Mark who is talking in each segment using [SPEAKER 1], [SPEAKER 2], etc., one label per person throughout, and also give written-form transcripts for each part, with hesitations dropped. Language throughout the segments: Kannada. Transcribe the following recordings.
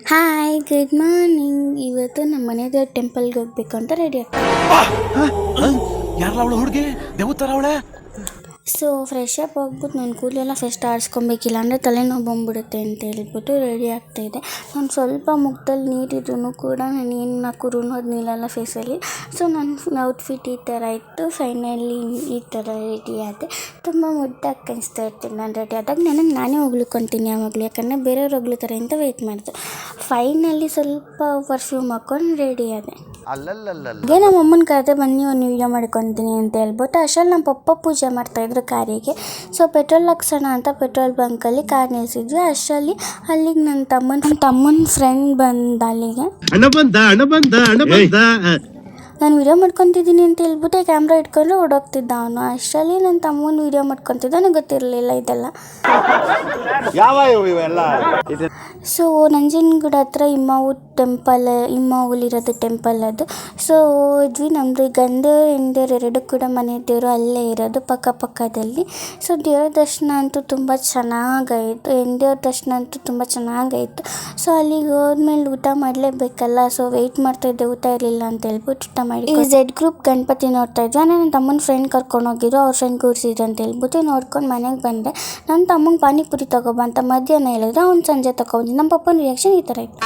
[SPEAKER 1] Hi good morning. ಇವತ್ತು ನಮ್ಮ ಮನೆಯ ಟೆಂಪಲ್ಗೆ ಹೋಗ್ಬೇಕು ಅಂತ ರೆಡಿ ಆಗ್ತೀನಿ.
[SPEAKER 2] ಯಾರಲ್ಲ ಅವಳು ಹುಡುಗಿ ದೇವತರ ಅವಳೆ.
[SPEAKER 1] ಸೊ ಫ್ರೆಶ್ ಅಪ್ ಹೋಗ್ಬಿಟ್ಟು ನನ್ನ ಕೂದಲೆಲ್ಲ ಫಸ್ಟ್ ಆರಿಸ್ಕೊಬೇಕಿಲ್ಲ ಅಂದರೆ ತಲೆನೋವು ಬಂದ್ಬಿಡುತ್ತೆ ಅಂತ ಹೇಳ್ಬಿಟ್ಟು ರೆಡಿ ಆಗ್ತಾಯಿದ್ದೆ. ನಾನು ಸ್ವಲ್ಪ ಮುಖದಲ್ಲಿ ನೀರಿದ್ರೂ ಕೂಡ ನಾನು ಏನು ಹಾಕಿದ್ರು ಅದು ನಿಲ್ಲಲ್ಲ ಫೇಸಲ್ಲಿ. ಸೊ ನನ್ನ ಔಟ್ಫಿಟ್ ಈ ಥರ ಇತ್ತು. ಫೈನಲಿ ಈ ಥರ ರೆಡಿ ಆದೆ. ತುಂಬ ಮುದ್ದಾಗಿ ಕಾಣಿಸ್ತಾ ಇರ್ತೀನಿ ನಾನು ರೆಡಿ ಆದಾಗ. ನನಗೆ ನಾನೇ ಹೊಗ್ಳ್ಕೊತೀನಿ ಯಾವಾಗಲೂ, ಯಾಕಂದರೆ ಬೇರೆಯವ್ರು ಹೊಗಳ್ತಾರೆ ಅಂತ ವೆಯ್ಟ್ ಮಾಡಿದೆ. ಫೈನಲಿ ಸ್ವಲ್ಪ ಪರ್ಫ್ಯೂಮ್ ಹಾಕ್ಕೊಂಡು ರೆಡಿ ಆದೆ. ಹಾಗೆ ನಮ್ಮ ಅಮ್ಮನ ಕರೆದೆ ಬನ್ನಿ ಒಂದು ವೀಡಿಯೋ ಮಾಡ್ಕೊತೀನಿ ಅಂತ ಹೇಳ್ಬಿಟ್ಟು ಅಷ್ಟರಲ್ಲಿ ನಮ್ಮ ಪಪ್ಪ ಪೂಜೆ ಮಾಡ್ತಾಯಿದ್ರು ಕಾರಿಗೆ. ಸೊ ಪೆಟ್ರೋಲ್ ಹಾಕ್ಸೋಣ ಅಂತ ಪೆಟ್ರೋಲ್ ಬಂಕಲ್ಲಿ ಕಾರ್ ನಿಲ್ಸಿದ್ವಿ. ಅಷ್ಟರಲ್ಲಿ ಅಲ್ಲಿಗೆ ನನ್ನ ತಮ್ಮನ ಫ್ರೆಂಡ್ ಬಂದ. ಅಲ್ಲಿಗೆ ನಾನು ವೀಡಿಯೋ ಮಾಡ್ಕೊತಿದ್ದೀನಿ ಅಂತ ಹೇಳ್ಬಿಟ್ಟು ಕ್ಯಾಮ್ರಾ ಇಟ್ಕೊಂಡು ಓಡೋಗ್ತಿದ್ದ ಅವನು. ಅಷ್ಟರಲ್ಲಿ ನನ್ನ ತಮ್ಮನ ವೀಡಿಯೋ ಮಾಡ್ಕೊತಿದ್ದ, ನನಗೆ ಗೊತ್ತಿರಲಿಲ್ಲ ಇದೆಲ್ಲ. ಸೊ ನಂಜನಗೂಡು ಹತ್ರ ಇಮ್ಮಾವೂಲಿರೋದು ಟೆಂಪಲ್ ಅದು. ಸೊ ಹೋದ್ವಿ. ನಮ್ಮದು ಗಂಡೇವ್ರು ಹೆಂಡೇವ್ರು ಎರಡು ಕೂಡ ಮನೆ ದೇವರು ಅಲ್ಲೇ ಇರೋದು ಪಕ್ಕದಲ್ಲಿ. ಸೊ ದೇವ್ರ ದರ್ಶನ ಅಂತೂ ತುಂಬ ಚೆನ್ನಾಗಾಯಿತು. ಹೆಂಡೇವ್ರ ದರ್ಶನ ಅಂತೂ ತುಂಬ ಚೆನ್ನಾಗಾಯಿತು. ಸೊ ಅಲ್ಲಿಗೆ ಹೋದ್ಮೇಲೆ ಊಟ ಮಾಡಲೇಬೇಕಲ್ಲ. ಸೊ ವೆಯ್ಟ್ ಮಾಡ್ತಾಯಿದ್ದೆ, ಊಟ ಇರಲಿಲ್ಲ ಅಂತ ಹೇಳ್ಬಿಟ್ಟು ಊಟ ಮಾಡಿ ಈ ಝೆಡ್ ಗ್ರೂಪ್ ಗಣಪತಿ ನೋಡ್ತಾ ಇದ್ವಿ. ನನ್ನ ತಮ್ಮನ ಫ್ರೆಂಡ್ ಕರ್ಕೊಂಡು ಹೋಗಿದ್ರು, ಅವ್ರ ಫ್ರೆಂಡ್ ಕೂರಿಸಿದ್ರು ಅಂತ ಹೇಳ್ಬಿಟ್ಟು ನೋಡ್ಕೊಂಡು ಮನೆಗೆ ಬಂದೆ. ನನ್ನ ತಮ್ಮಂಗೆ ಪಾನಿಪುರಿ ತಗೊಬ ಅಂತ ಮಧ್ಯಾಹ್ನ ಹೇಳಿದ್ರೆ ಅವ್ನು ಸಂಜೆ ತಗೊಬಂದು. ನಮ್ಮ ಪಪ್ಪನ ರಿಯಾಕ್ಷನ್ ಈ ಥರ ಇತ್ತು.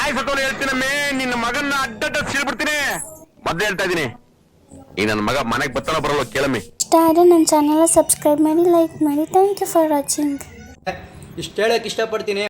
[SPEAKER 2] ನಿನ್ನ ಮಗನ್ನ ಅಡ್ಡ ಸೀಳ್ಬಿಡ್ತೀನಿ. ಮೊದಲೇ ಹೇಳ್ತಾ ಇದೀನಿ, ಈ ನನ್ನ ಮಗ ಮನೆಗೆ ಬರ್ತಾನೋ ಬರಲ್ಲ ಕೇಳಮ್ಮಿ.
[SPEAKER 1] ಇಷ್ಟ ಆದರೆ ನನ್ನ ಚಾನಲ್ ಸಬ್ಸ್ಕ್ರೈಬ್ ಮಾಡಿ, ಲೈಕ್ ಮಾಡಿ. Thank you for watching.
[SPEAKER 3] ಇಷ್ಟು ಹೇಳಕ್ಕೆ ಇಷ್ಟಪಡ್ತೀನಿ.